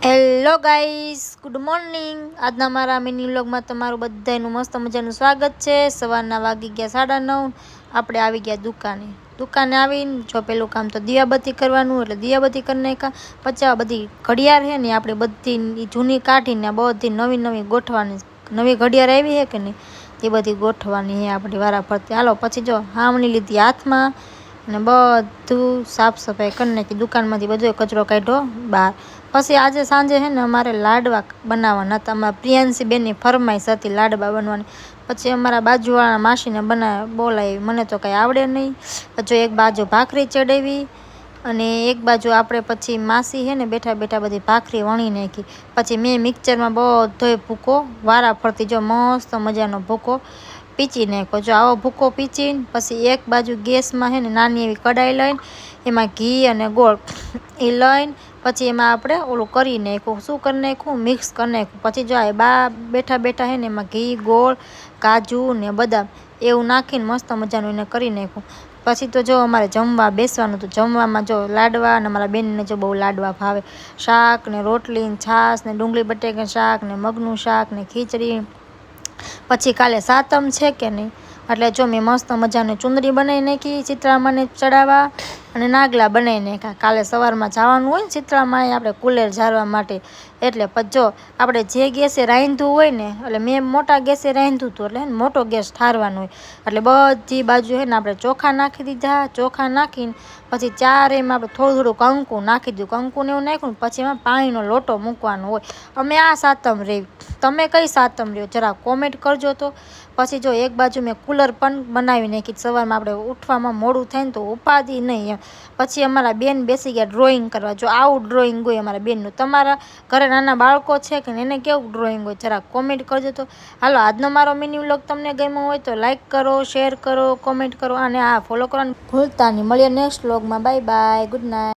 Hello guys, good morning. આજના મારા mini વ્લોગમાં તમારું બધાનું મસ્ત મજાનું સ્વાગત છે। સવારના વાગી ગયા 9:30। આપણે આવી ગયા દુકાને આવીને જો પેલું કામ તો દિયાબત્તી કરવાનું, એટલે દિયાબત્તી કરી નાખ્યા। પછી આ બધી ઘડિયાળ છે ને આપણે બધી જૂની કાઢીને બધી નવી ગોઠવાની, નવી ઘડિયાળ આવી છે કે નહીં એ બધી ગોઠવાની છે આપણી વારા ફરતી। હાલો પછી જો હામણી લીધી હાથમાં અને બધું સાફ સફાઈ કરી નાખી। દુકાનમાંથી બધો કચરો કાઢ્યો બહાર। પછી આજે સાંજે છે ને અમારે લાડવા બનાવવાના હતા। અમારા પ્રિયાંશી બેનની ફરમાઈશ હતી લાડવા બનવાની। પછી અમારા બાજુવાળા માસીને બોલાવી, મને તો કંઈ આવડે નહીં। પછી એક બાજુ ભાખરી ચડાવી અને એક બાજુ આપણે પછી માસી છે ને બેઠા બેઠા બધી ભાખરી વણી નાખી। પછી મેં મિક્સરમાં બધોય ભૂકો વારા ફરતી જો મસ્ત મજાનો ભૂકો પીચી નાખ્યો। જો આવો ભૂકો પીચીને પછી એક બાજુ ગેસમાં છે ને નાની એવી કડાઈ લઈને એમાં ઘી અને ગોળ એ લઈને પછી એમાં આપણે ઓલું કરી નાખ્યું, શું કરી નાખ્યું, મિક્સ કરી નાખ્યું। પછી જો આ બેઠા બેઠા છે ને એમાં ઘી, ગોળ, કાજુ ને બદામ એવું નાખીને મસ્ત મજાનું એને કરી નાખ્યું। પછી તો જો અમારે જમવા બેસવાનું હતું। જમવામાં જો લાડવા અને અમારા બેનને જો બહુ લાડવા ભાવે, શાક ને રોટલી ને છાશ ને ડુંગળી બટેકાનું શાક ને મગનું શાક ને ખીચડી। પછી કાલે સાતમ છે કે નહીં, એટલે જો મેં મસ્ત મજાની ચુંદડી બનાવી નાખી ચિત્રામાને ચડાવવા અને નાગલા બનાવી નાખ્યા। કાલે સવારમાં જવાનું હોય ને ચિત્રામાં આપણે કુલેર ઝારવા માટે, એટલે પછી જો આપણે જે ગેસે રાંધવું હોય ને, એટલે મેં મોટા ગેસે રાંધ્યું હતું એટલે મોટો ગેસ ઠારવાનો હોય, એટલે બધી બાજુ છે ને આપણે ચોખા નાખી દીધા। ચોખા નાખીને પછી ચારેયમાં આપણે થોડું કંકુ નાખી દીધું। કંકુને એવું નાખ્યું પછી એમાં પાણીનો લોટો મૂકવાનો હોય। અમે આ સાતમ રહી, તમે કઈ સાતમ રહ્યો જરા કોમેન્ટ કરજો તો। પછી જો એક બાજુ મેં કુલર પણ બનાવી નાખી, સવારમાં આપણે ઉઠવામાં મોડું થાય ને તો ઉપાધિ નહીં એમ। પછી અમારા બેન બેસી ગયા ડ્રોઈંગ કરવા। જો આવું ડ્રોઈંગ હોય અમારા બેનનું। તમારા ઘરે નાના બાળકો છે કે એને કેવું ડ્રોઈંગ હોય જરા કોમેન્ટ કરજો તો। હાલો, આજનો મારો મિની વ્લોગ તમને ગમ્યો હોય તો લાઈક કરો, શેર કરો, કોમેન્ટ કરો અને ફોલો કરવાનું ભૂલતા નહીં। મળીએ નેક્સ્ટ વ્લોગમાં। Bye bye, good night.